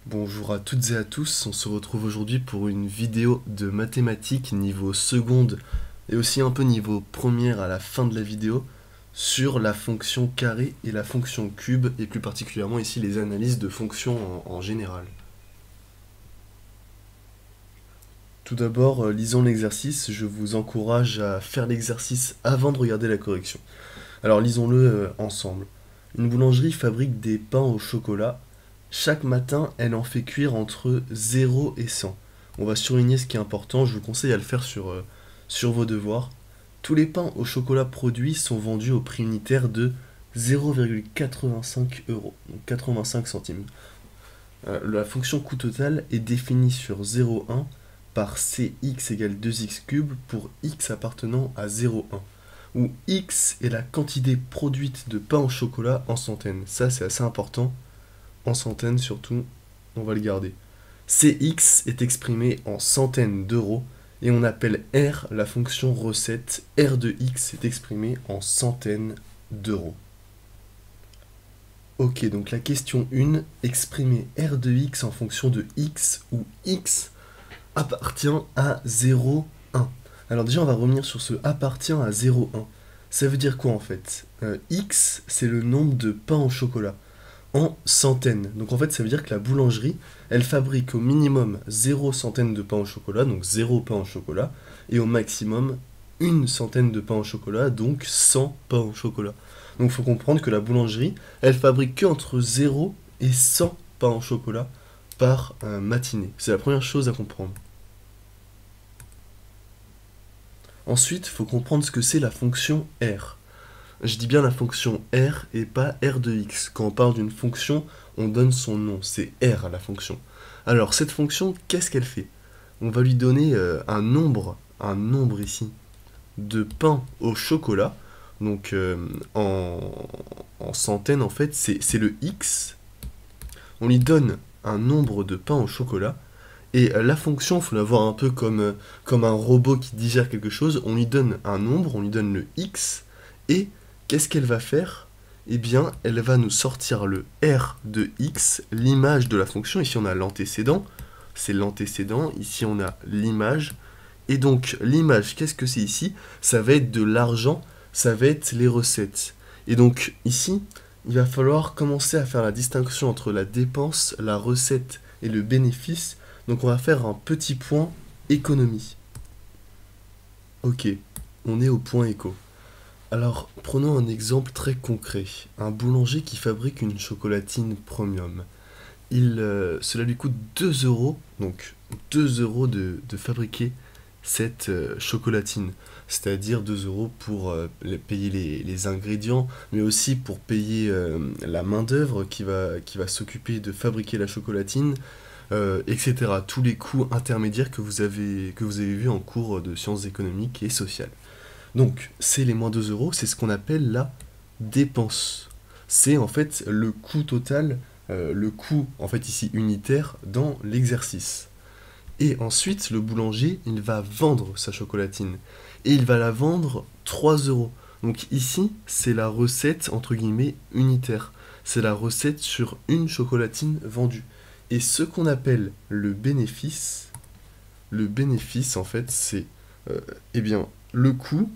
Bonjour à toutes et à tous, on se retrouve aujourd'hui pour une vidéo de mathématiques niveau seconde et aussi un peu niveau première à la fin de la vidéo sur la fonction carré et la fonction cube et plus particulièrement ici les analyses de fonctions en général. Tout d'abord, lisons l'exercice, je vous encourage à faire l'exercice avant de regarder la correction. Alors lisons-le ensemble. Une boulangerie fabrique des pains au chocolat. Chaque matin, elle en fait cuire entre 0 et 100. On va surligner ce qui est important, je vous conseille à le faire sur vos devoirs. Tous les pains au chocolat produits sont vendus au prix unitaire de 0,85 euros, donc 85 centimes. La fonction coût total est définie sur 0,1 par Cx égale 2x cube pour x appartenant à 0,1, où x est la quantité produite de pain au chocolat en centaines. Ça, c'est assez important. En centaines surtout, on va le garder. Cx est exprimé en centaines d'euros et on appelle R la fonction recette. R de x est exprimé en centaines d'euros. Ok, donc la question 1, exprimer R de x en fonction de x où x appartient à 0,1. Alors déjà, on va revenir sur ce appartient à 0,1. Ça veut dire quoi en fait? X, c'est le nombre de pains au chocolat en centaines. Donc en fait, ça veut dire que la boulangerie, elle fabrique au minimum 0 centaine de pains au chocolat, donc 0 pain au chocolat, et au maximum une centaine de pains au chocolat, donc 100 pains au chocolat. Donc il faut comprendre que la boulangerie, elle fabrique que entre 0 et 100 pains au chocolat par matinée. C'est la première chose à comprendre. Ensuite, il faut comprendre ce que c'est la fonction R. Je dis bien la fonction R et pas R de x. Quand on parle d'une fonction, on donne son nom. C'est R la fonction. Alors, cette fonction, qu'est-ce qu'elle fait? On va lui donner un nombre ici, de pain au chocolat. Donc, en centaines, en fait, c'est le x. On lui donne un nombre de pain au chocolat. Et la fonction, il faut la voir un peu comme un robot qui digère quelque chose. On lui donne un nombre, on lui donne le x, et qu'est-ce qu'elle va faire? Eh bien, elle va nous sortir le R de x, l'image de la fonction. Ici, on a l'antécédent, c'est l'antécédent. Ici, on a l'image. Et donc, l'image, qu'est-ce que c'est ici? Ça va être de l'argent, ça va être les recettes. Et donc, ici, il va falloir commencer à faire la distinction entre la dépense, la recette et le bénéfice. Donc on va faire un petit point économie. Ok, on est au point éco. Alors prenons un exemple très concret. Un boulanger qui fabrique une chocolatine premium. Cela lui coûte 2 euros, donc 2 euros de fabriquer cette chocolatine. C'est-à-dire 2 euros pour payer les ingrédients, mais aussi pour payer la main-d'œuvre qui va s'occuper de fabriquer la chocolatine. Etc. Tous les coûts intermédiaires que vous avez vus en cours de sciences économiques et sociales. Donc, c'est les moins 2 euros, c'est ce qu'on appelle la dépense. C'est en fait le coût total, le coût en fait ici unitaire dans l'exercice. Et ensuite, le boulanger, il va vendre sa chocolatine. Et il va la vendre 3 euros. Donc ici, c'est la recette entre guillemets unitaire. C'est la recette sur une chocolatine vendue. Et ce qu'on appelle le bénéfice en fait, c'est eh bien, le coût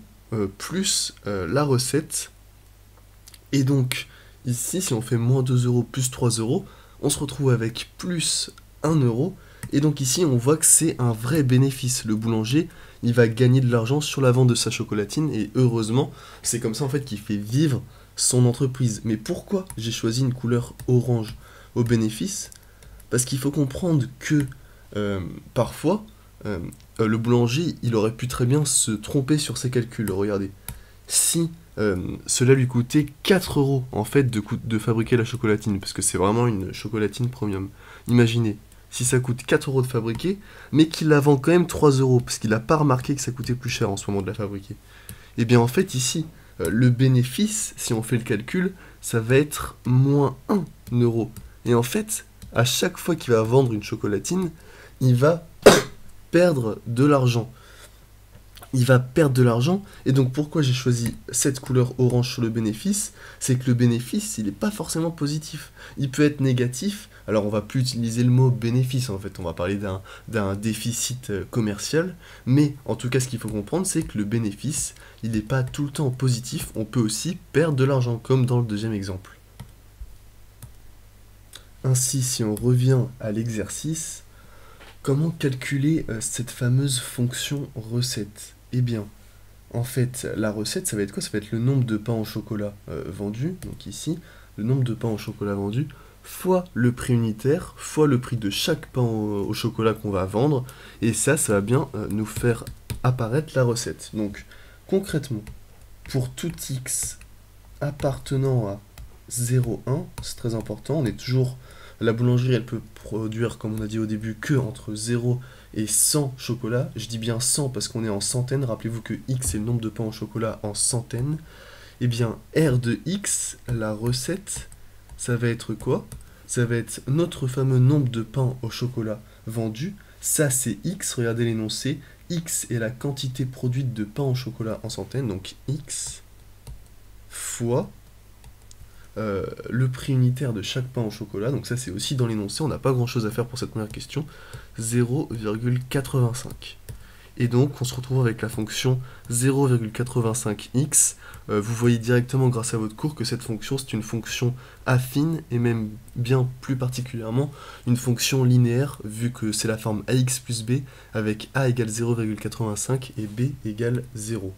plus la recette. Et donc, ici, si on fait moins 2 euros plus 3 euros, on se retrouve avec plus 1 euro. Et donc ici, on voit que c'est un vrai bénéfice. Le boulanger, il va gagner de l'argent sur la vente de sa chocolatine. Et heureusement, c'est comme ça en fait qu'il fait vivre son entreprise. Mais pourquoi j'ai choisi une couleur orange au bénéfice? Parce qu'il faut comprendre que parfois, le boulanger, il aurait pu très bien se tromper sur ses calculs. Regardez, si cela lui coûtait 4 euros en fait de fabriquer la chocolatine, parce que c'est vraiment une chocolatine premium. Imaginez, si ça coûte 4 euros de fabriquer, mais qu'il la vend quand même 3 euros, parce qu'il n'a pas remarqué que ça coûtait plus cher en ce moment de la fabriquer. Et bien en fait ici, le bénéfice, si on fait le calcul, ça va être moins 1 euro. Et en fait, à chaque fois qu'il va vendre une chocolatine, il va perdre de l'argent. il va perdre de l'argent. Et donc pourquoi j'ai choisi cette couleur orange sur le bénéfice? C'est que le bénéfice, il n'est pas forcément positif. Il peut être négatif. Alors on va plus utiliser le mot bénéfice en fait, on va parler d'un déficit commercial. Mais en tout cas ce qu'il faut comprendre, c'est que le bénéfice, il n'est pas tout le temps positif. On peut aussi perdre de l'argent, comme dans le deuxième exemple. Ainsi, si on revient à l'exercice, comment calculer cette fameuse fonction recette? Eh bien, en fait, la recette, ça va être quoi? Ça va être le nombre de pains au chocolat vendus, donc ici, le nombre de pains au chocolat vendus, fois le prix unitaire, fois le prix de chaque pain au chocolat qu'on va vendre, et ça va bien nous faire apparaître la recette. Donc, concrètement, pour tout x appartenant à 0,1, c'est très important, on est toujours... La boulangerie, elle peut produire, comme on a dit au début, que entre 0 et 100 chocolats. Je dis bien 100 parce qu'on est en centaines. Rappelez-vous que x est le nombre de pains au chocolat en centaines. Eh bien, R de x, la recette, ça va être quoi? Ça va être notre fameux nombre de pains au chocolat vendus. Ça, c'est x. Regardez l'énoncé. X est la quantité produite de pain au chocolat en centaines. Donc, x fois... le prix unitaire de chaque pain au chocolat, donc ça c'est aussi dans l'énoncé, on n'a pas grand chose à faire pour cette première question, 0,85. Et donc on se retrouve avec la fonction 0,85x. Vous voyez directement grâce à votre cours que cette fonction c'est une fonction affine et même bien plus particulièrement une fonction linéaire vu que c'est la forme ax plus b avec a égale 0,85 et b égale 0.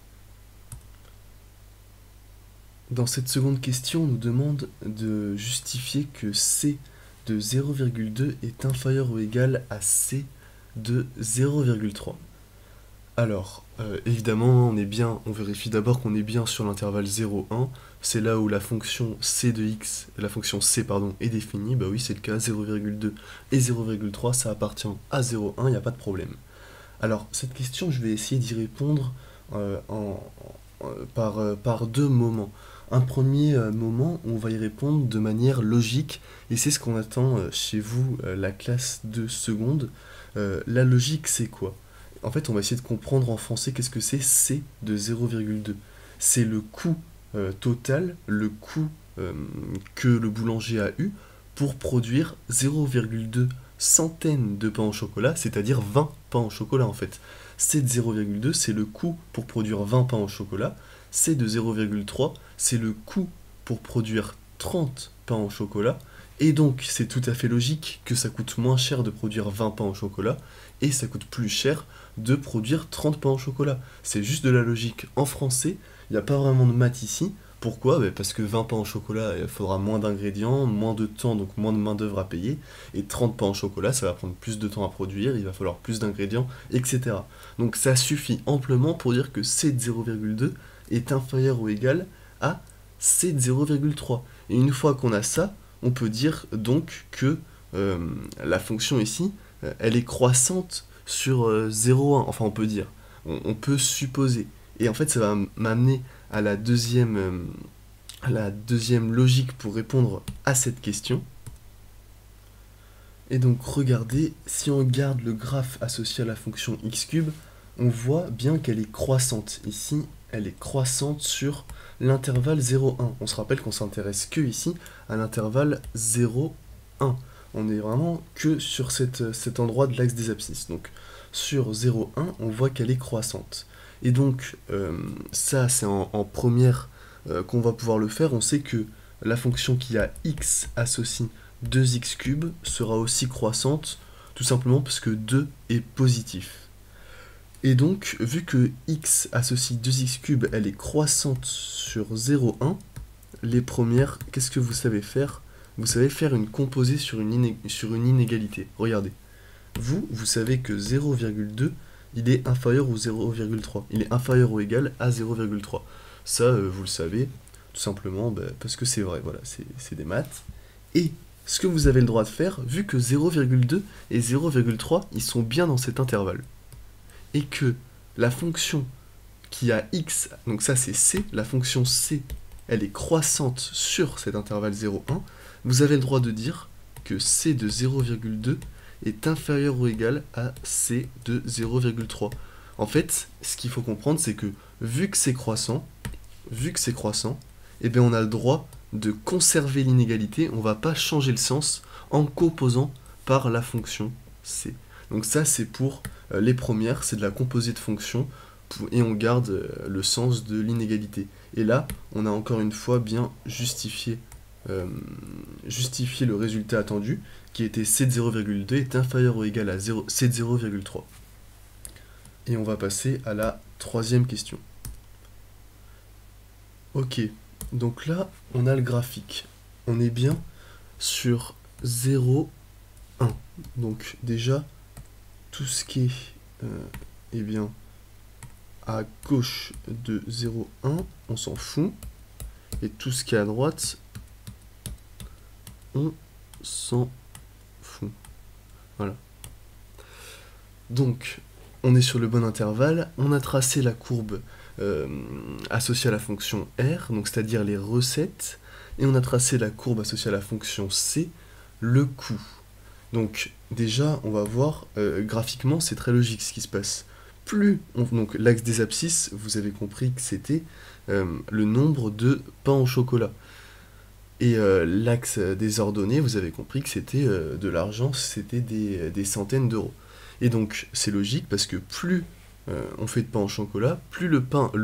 Dans cette seconde question, on nous demande de justifier que C de 0,2 est inférieur ou égal à C de 0,3. Alors, évidemment, on vérifie d'abord qu'on est bien sur l'intervalle 0,1. C'est là où la fonction C de x, la fonction C pardon, est définie. Bah oui, c'est le cas, 0,2 et 0,3, ça appartient à 0,1, il n'y a pas de problème. Alors, cette question, je vais essayer d'y répondre par deux moments. Un premier moment, on va y répondre de manière logique, et c'est ce qu'on attend chez vous, la classe de seconde. La logique, c'est quoi? En fait, on va essayer de comprendre en français qu'est-ce que c'est C de 0,2. C'est le coût total, le coût que le boulanger a eu pour produire 0,2 centaines de pains au chocolat, c'est-à-dire 20 pains au chocolat en fait. C de 0,2, c'est le coût pour produire 20 pains au chocolat. C de 0,3, c'est le coût pour produire 30 pains au chocolat. Et donc, c'est tout à fait logique que ça coûte moins cher de produire 20 pains au chocolat et ça coûte plus cher de produire 30 pains au chocolat. C'est juste de la logique en français, il n'y a pas vraiment de maths ici. Pourquoi? Parce que 20 pains au chocolat, il faudra moins d'ingrédients, moins de temps, donc moins de main-d'œuvre à payer. Et 30 pains au chocolat, ça va prendre plus de temps à produire, il va falloir plus d'ingrédients, etc. Donc ça suffit amplement pour dire que C de 0,2 est inférieur ou égal à C de 0,3. Et une fois qu'on a ça, on peut dire donc que la fonction ici, elle est croissante sur 0,1. Enfin, on peut dire, on peut supposer. Et en fait, ça va m'amener à la deuxième logique pour répondre à cette question. Et donc, regardez, si on regarde le graphe associé à la fonction x cube, on voit bien qu'elle est croissante. Ici, elle est croissante sur l'intervalle 0,1. On se rappelle qu'on s'intéresse que ici à l'intervalle 0,1. On est vraiment que sur cet endroit de l'axe des abscisses. Donc sur 0,1, on voit qu'elle est croissante. Et donc ça, c'est en première qu'on va pouvoir le faire. On sait que la fonction qui a x associe 2x cube sera aussi croissante, tout simplement parce que 2 est positif. Et donc, vu que x associe 2x cube, elle est croissante sur 0,1, les premières, qu'est-ce que vous savez faire? Vous savez faire une composée sur une inégalité. Regardez. Vous savez que 0,2, il est inférieur au 0,3. Il est inférieur ou égal à 0,3. Ça, vous le savez, tout simplement parce que c'est vrai, voilà, c'est des maths. Et ce que vous avez le droit de faire, vu que 0,2 et 0,3, ils sont bien dans cet intervalle, et que la fonction qui a x, donc ça c'est c, la fonction c, elle est croissante sur cet intervalle 0,1, vous avez le droit de dire que c de 0,2 est inférieur ou égal à c de 0,3. En fait, ce qu'il faut comprendre, c'est que vu que c'est croissant, eh bien on a le droit de conserver l'inégalité, on va pas changer le sens en composant par la fonction c. Donc ça c'est pour les premières, c'est de la composée de fonctions, et on garde le sens de l'inégalité. Et là, on a encore une fois bien justifié le résultat attendu, qui était c de 0,2 est inférieur ou égal à c de 0,3. Et on va passer à la troisième question. Ok, donc là, on a le graphique. On est bien sur 0, 1. Donc déjà, tout ce qui est eh bien, à gauche de 0, 1, on s'en fout. Et tout ce qui est à droite, on s'en fout. Voilà. Donc, on est sur le bon intervalle. On a tracé la courbe associée à la fonction R, donc c'est-à-dire les recettes. Et on a tracé la courbe associée à la fonction C, le coût. Donc, déjà, on va voir, graphiquement, c'est très logique ce qui se passe. Donc, l'axe des abscisses, vous avez compris que c'était le nombre de pains au chocolat. Et l'axe des ordonnées, vous avez compris que c'était de l'argent, c'était des centaines d'euros. Et donc c'est logique parce que plus on fait de pain au chocolat, plus le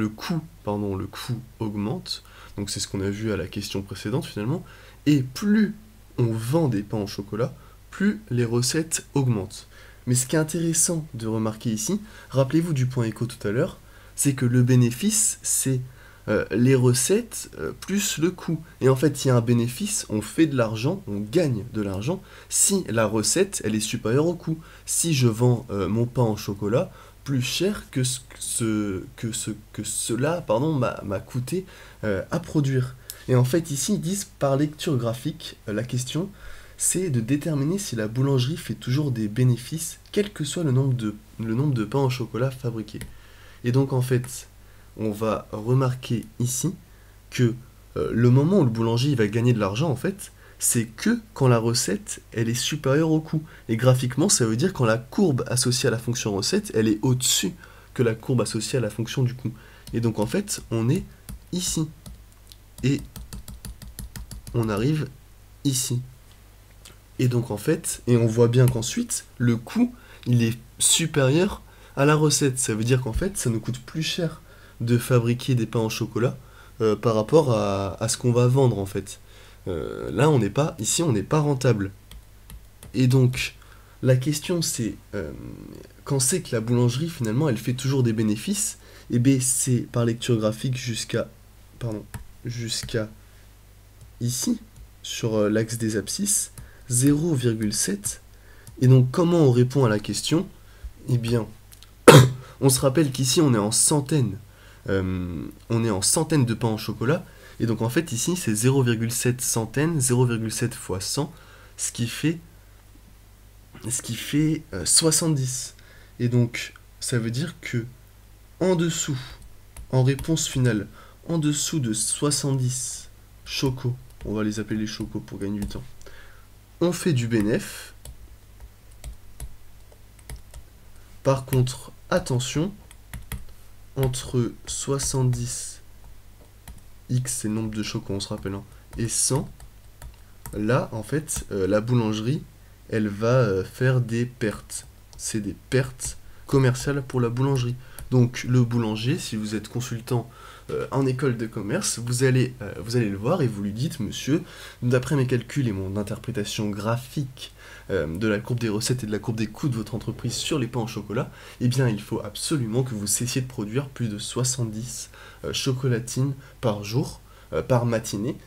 coût augmente. Donc c'est ce qu'on a vu à la question précédente finalement. Et plus on vend des pains au chocolat, plus les recettes augmentent. Mais ce qui est intéressant de remarquer ici, rappelez-vous du point écho tout à l'heure, c'est que le bénéfice, c'est les recettes plus le coût. Et en fait, il y a un bénéfice, on fait de l'argent, on gagne de l'argent, si la recette, elle est supérieure au coût. Si je vends mon pain en chocolat plus cher que cela m'a coûté à produire. Et en fait, ici, ils disent, par lecture graphique, la question, c'est de déterminer si la boulangerie fait toujours des bénéfices, quel que soit le nombre de pains au chocolat fabriqués. Et donc, en fait, on va remarquer ici que le moment où le boulanger il va gagner de l'argent, en fait, c'est que quand la recette, elle est supérieure au coût. Et graphiquement, ça veut dire quand la courbe associée à la fonction recette, elle est au-dessus que la courbe associée à la fonction du coût. Et donc, en fait, on est ici. Et on arrive ici. Et donc, en fait, et on voit bien qu'ensuite, le coût, il est supérieur à la recette. Ça veut dire qu'en fait, ça nous coûte plus cher de fabriquer des pains au chocolat par rapport à ce qu'on va vendre en fait. Là, ici, on n'est pas rentable. Et donc, la question c'est, quand c'est que la boulangerie finalement, elle fait toujours des bénéfices, et bien c'est par lecture graphique jusqu'à ici, sur l'axe des abscisses, 0,7. Et donc, comment on répond à la question? Eh bien, on se rappelle qu'ici, on est en centaines. On est en centaines de pains au chocolat. Et donc, en fait, ici, c'est 0,7 centaines, 0,7 fois 100, ce qui fait 70. Et donc, ça veut dire que en dessous, en réponse finale, en dessous de 70 chocos, on va les appeler les chocos pour gagner du temps, on fait du bénéf. Par contre, attention, entre 70, x c'est le nombre de chocos, on se rappelle, hein, et 100, là, en fait, la boulangerie, elle va faire des pertes. C'est des pertes commerciales pour la boulangerie. Donc, le boulanger, si vous êtes consultant en école de commerce, vous allez le voir et vous lui dites, monsieur, d'après mes calculs et mon interprétation graphique de la courbe des recettes et de la courbe des coûts de votre entreprise sur les pains au chocolat, eh bien, il faut absolument que vous cessiez de produire plus de 70 chocolatines par jour, par matinée,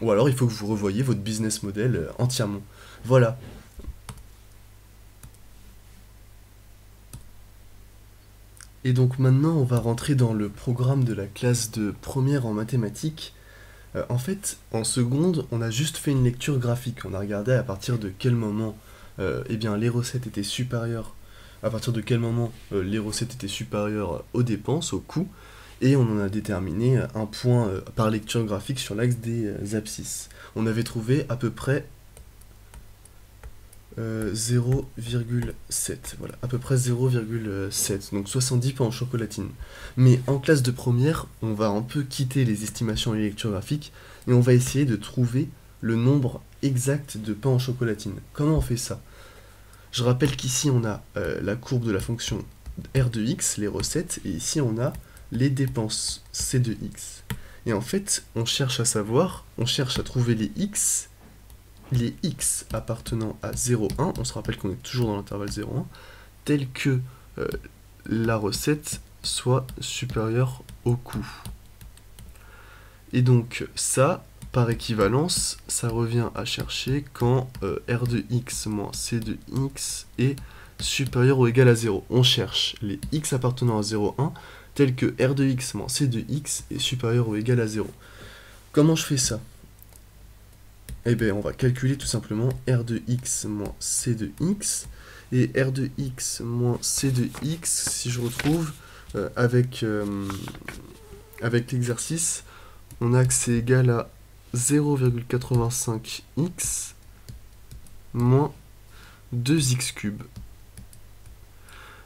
ou alors il faut que vous revoyiez votre business model entièrement. Voilà. Et donc maintenant, on va rentrer dans le programme de la classe de première en mathématiques. En fait, en seconde, on a juste fait une lecture graphique. On a regardé à partir de quel moment eh bien, les recettes étaient supérieures, à partir de quel moment les recettes étaient supérieures aux dépenses, aux coûts, et on en a déterminé un point par lecture graphique sur l'axe des abscisses. On avait trouvé à peu près 0,7, voilà, à peu près 0,7, donc 70 pains en chocolatine. Mais en classe de première, on va un peu quitter les estimations électrographiques et on va essayer de trouver le nombre exact de pains en chocolatine. Comment on fait ça? Je rappelle qu'ici on a la courbe de la fonction R de x, les recettes, et ici on a les dépenses, C de x. Et en fait, on cherche à trouver les x appartenant à 0,1, on se rappelle qu'on est toujours dans l'intervalle 0,1, tel que la recette soit supérieure au coût. Et donc ça, par équivalence, ça revient à chercher quand R de x moins C de x est supérieur ou égal à 0. On cherche les x appartenant à 0,1, tel que R de x moins C de x est supérieur ou égal à 0. Comment je fais ça? Eh bien, on va calculer tout simplement R de x moins C de x. Et R de x moins C de x, si je retrouve, avec l'exercice, on a que c'est égal à 0,85x moins 2x cube.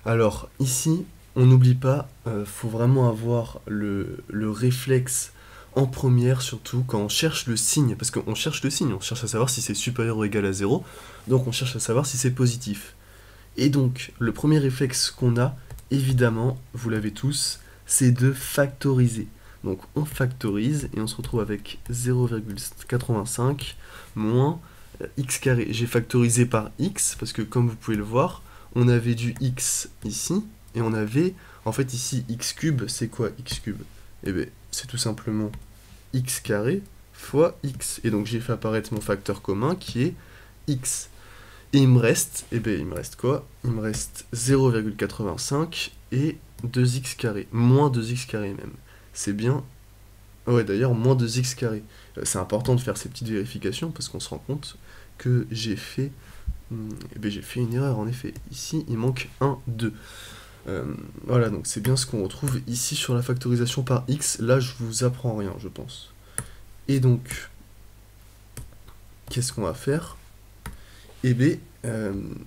Alors, ici, on n'oublie pas, faut vraiment avoir le réflexe en première, surtout quand on cherche le signe, parce qu'on cherche le signe, on cherche à savoir si c'est supérieur ou égal à 0, donc on cherche à savoir si c'est positif. Et donc, le premier réflexe qu'on a, évidemment, vous l'avez tous, c'est de factoriser. Donc on factorise et on se retrouve avec 0,85 moins x carré. J'ai factorisé par x, parce que comme vous pouvez le voir, on avait du x ici, et on avait, en fait ici, x cube, c'est quoi x cube? Eh bien, c'est tout simplement x carré fois x. Et donc j'ai fait apparaître mon facteur commun qui est x. Et il me reste, eh bien il me reste quoi? Il me reste 0,85 et 2x carré, moins 2x carré même. C'est bien, ouais d'ailleurs, moins 2x carré. C'est important de faire ces petites vérifications parce qu'on se rend compte que j'ai fait une erreur en effet. Ici, il manque 1, 2. Voilà, donc c'est bien ce qu'on retrouve ici sur la factorisation par x. Là, je vous apprends rien, je pense. Et donc, qu'est-ce qu'on va faire? Eh bien,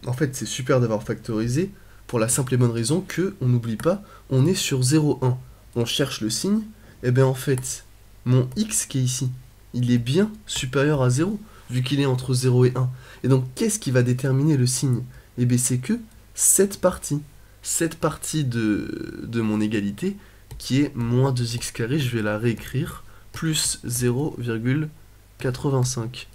en fait, c'est super d'avoir factorisé pour la simple et bonne raison que, on n'oublie pas, on est sur 0,1. On cherche le signe, et bien en fait, mon x qui est ici, il est bien supérieur à 0, vu qu'il est entre 0 et 1. Et donc, qu'est-ce qui va déterminer le signe? Eh bien, c'est que cette partie de mon égalité, qui est moins 2x carré, je vais la réécrire, plus 0,85.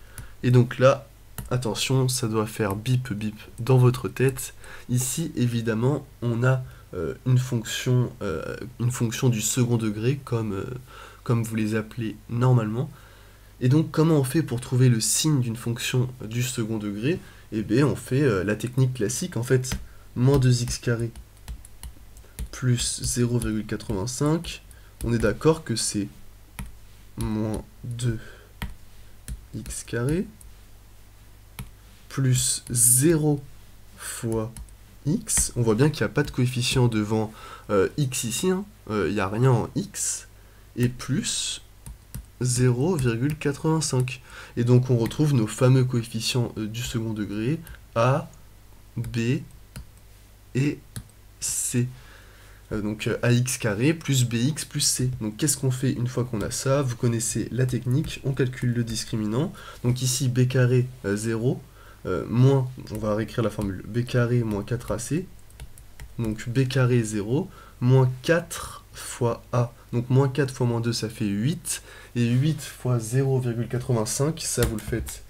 Et donc là, attention, ça doit faire bip bip dans votre tête. Ici, évidemment, on a une fonction du second degré, comme vous les appelez normalement. Et donc, comment on fait pour trouver le signe d'une fonction du second degré? Eh bien, on fait la technique classique, en fait, moins 2x carré plus 0,85. On est d'accord que c'est moins 2x carré plus 0 fois x. On voit bien qu'il n'y a pas de coefficient devant x ici, hein. Il n'y a rien en x, et plus 0,85. Et donc on retrouve nos fameux coefficients du second degré, A, B et C. Donc ax carré plus bx plus c. Donc qu'est-ce qu'on fait une fois qu'on a ça? Vous connaissez la technique, on calcule le discriminant. Donc ici b carré 0, moins, on va réécrire la formule, b carré moins 4ac, donc b carré 0, moins 4 fois a, donc moins 4 fois moins 2 ça fait 8, et 8 fois 0,85, ça vous le faites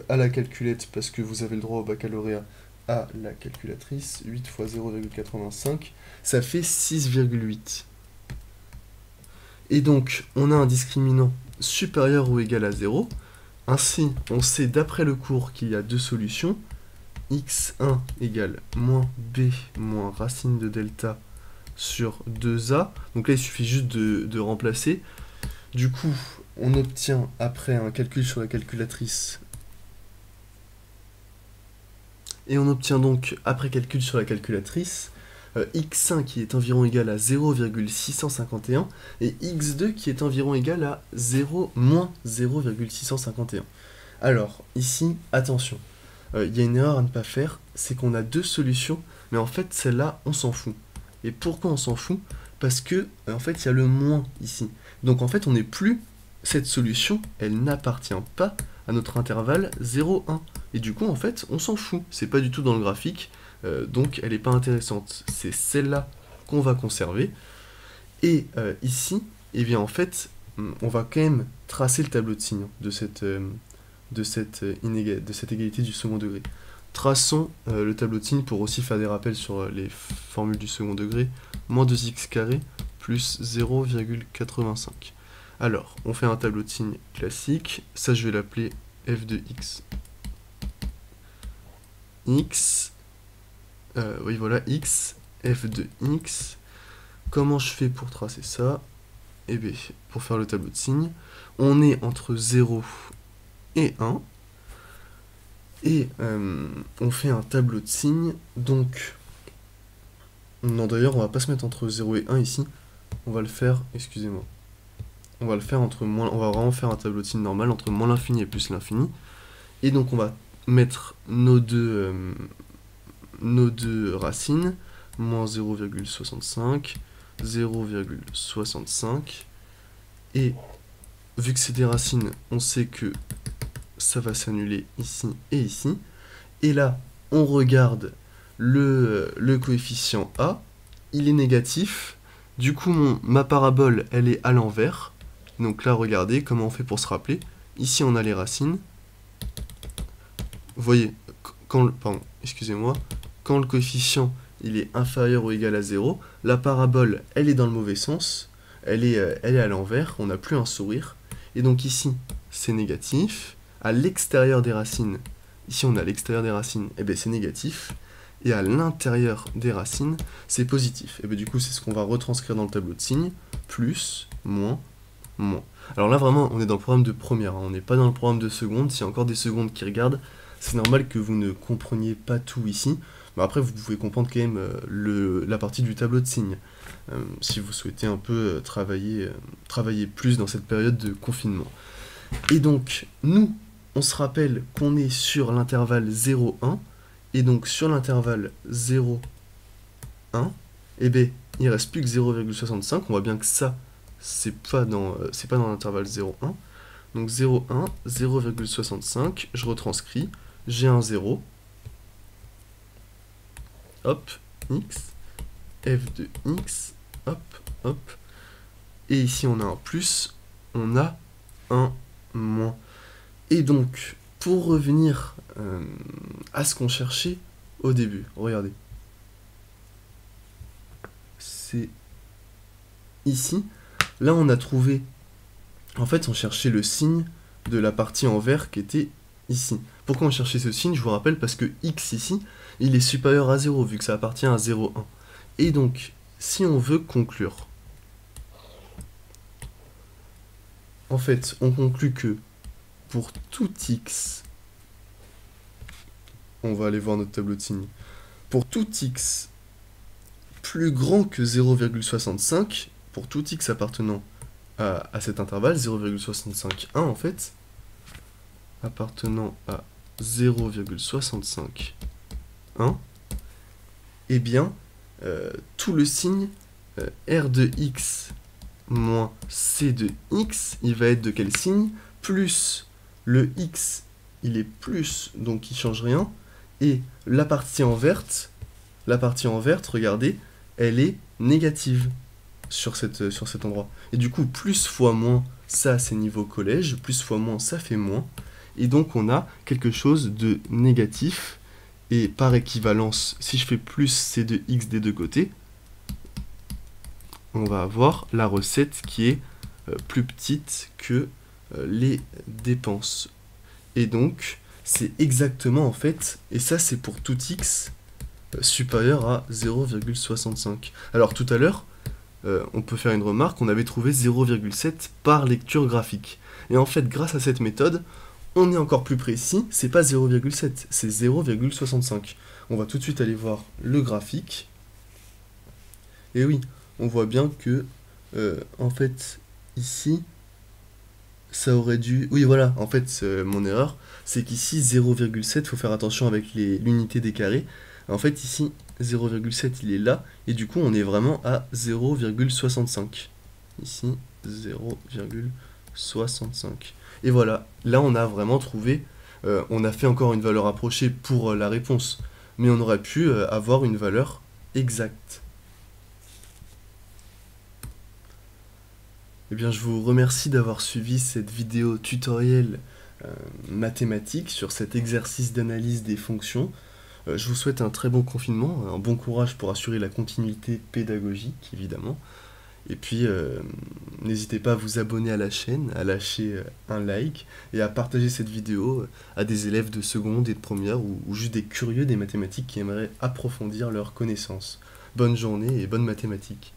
à la calculette parce que vous avez le droit au baccalauréat à la calculatrice, 8 fois 0,85, ça fait 6,8. Et donc, on a un discriminant supérieur ou égal à 0. Ainsi, on sait d'après le cours qu'il y a deux solutions. x1 égale moins b moins racine de delta sur 2a. Donc là, il suffit juste de remplacer. Du coup, on obtient, après un calcul sur la calculatrice, et on obtient donc, après calcul sur la calculatrice, x1 qui est environ égal à 0,651 et x2 qui est environ égal à 0 moins 0,651. Alors, ici, attention, il y a une erreur à ne pas faire, c'est qu'on a deux solutions, mais en fait celle-là on s'en fout. Et pourquoi on s'en fout? Parce que en fait il y a le moins ici. Donc en fait on n'est plus, cette solution, elle n'appartient pas à notre intervalle 0, 1. Et du coup en fait on s'en fout, c'est pas du tout dans le graphique, donc elle n'est pas intéressante. C'est celle-là qu'on va conserver. Et ici, eh bien en fait, on va quand même tracer le tableau de signes de cette égalité du second degré. Traçons le tableau de signes pour aussi faire des rappels sur les formules du second degré. Moins 2x carré plus 0,85. Alors, on fait un tableau de signes classique. Ça, je vais l'appeler f de x. X, oui voilà, x, f de x. Comment je fais pour tracer ça? Eh bien, pour faire le tableau de signes, on est entre 0 et 1. Et on fait un tableau de signes, donc... Non, d'ailleurs, on va pas se mettre entre 0 et 1 ici. On va le faire, excusez-moi. On va le faire entre moins... On va vraiment faire un tableau de signes normal entre moins l'infini et plus l'infini. Et donc, on va mettre nos deux racines. Moins 0,65, 0,65. Et vu que c'est des racines, on sait que ça va s'annuler ici et ici. Et là, on regarde le coefficient A, il est négatif. Du coup, ma parabole, elle est à l'envers. Donc là, regardez comment on fait pour se rappeler. Ici, on a les racines. Vous voyez, pardon, excusez-moi, quand le coefficient il est inférieur ou égal à 0, la parabole, elle est dans le mauvais sens. Elle est à l'envers, on n'a plus un sourire. Et donc ici, c'est négatif. À l'extérieur des racines, ici on a l'extérieur des racines, et bien c'est négatif. Et à l'intérieur des racines, c'est positif. Et bien du coup, c'est ce qu'on va retranscrire dans le tableau de signes. Plus, moins, moins. Alors là, vraiment, on est dans le programme de première. Hein. On n'est pas dans le programme de seconde. S'il y a encore des secondes qui regardent, c'est normal que vous ne compreniez pas tout ici. Mais après, vous pouvez comprendre quand même la partie du tableau de signes. Si vous souhaitez un peu travailler plus dans cette période de confinement. Et donc, nous, on se rappelle qu'on est sur l'intervalle 0,1. Et donc, sur l'intervalle 0,1, eh bien, il ne reste plus que 0,65. On voit bien que ça, c'est pas dans l'intervalle 0,1. Donc 0,1, 0,65, je retranscris, j'ai un 0. Hop, x, f de x, hop, hop. Et ici, on a un plus, on a un moins. Et donc, pour revenir à ce qu'on cherchait au début, regardez. C'est ici. Là, on a trouvé... En fait, on cherchait le signe de la partie en vert qui était ici. Pourquoi on cherchait ce signe? Je vous rappelle, parce que x ici, il est supérieur à 0, vu que ça appartient à 0,1. Et donc, si on veut conclure, en fait, on conclut que pour tout x, on va aller voir notre tableau de signes, pour tout x plus grand que 0,65, pour tout x appartenant à cet intervalle, 0,651 en fait, appartenant à 0,651, eh bien, tout le signe R de x moins C de x, il va être de quel signe? Plus le x, il est plus, donc il ne change rien, et la partie en verte, regardez, elle est négative sur cet endroit. Et du coup, plus fois moins, ça c'est niveau collège, plus fois moins, ça fait moins. Et donc on a quelque chose de négatif. Et par équivalence, si je fais plus c de x des deux côtés, on va avoir la recette qui est plus petite que les dépenses. Et donc, c'est exactement en fait, et ça c'est pour tout x supérieur à 0,65. Alors tout à l'heure, on peut faire une remarque, on avait trouvé 0,7 par lecture graphique. Et en fait, grâce à cette méthode, on est encore plus précis, c'est pas 0,7, c'est 0,65. On va tout de suite aller voir le graphique. Et oui, on voit bien que, en fait, ici, ça aurait dû... Oui, voilà, en fait, mon erreur, c'est qu'ici, 0,7, faut faire attention avec l'unité des carrés. En fait, ici, 0,7, il est là, et du coup, on est vraiment à 0,65. Ici, 0,65. Et voilà, là, on a vraiment trouvé... on a fait encore une valeur approchée pour la réponse, mais on aurait pu avoir une valeur exacte. Eh bien, je vous remercie d'avoir suivi cette vidéo tutoriel mathématique sur cet exercice d'analyse des fonctions. Je vous souhaite un très bon confinement, un bon courage pour assurer la continuité pédagogique, évidemment. Et puis, n'hésitez pas à vous abonner à la chaîne, à lâcher un like et à partager cette vidéo à des élèves de seconde et de première ou juste des curieux des mathématiques qui aimeraient approfondir leurs connaissances. Bonne journée et bonnes mathématiques.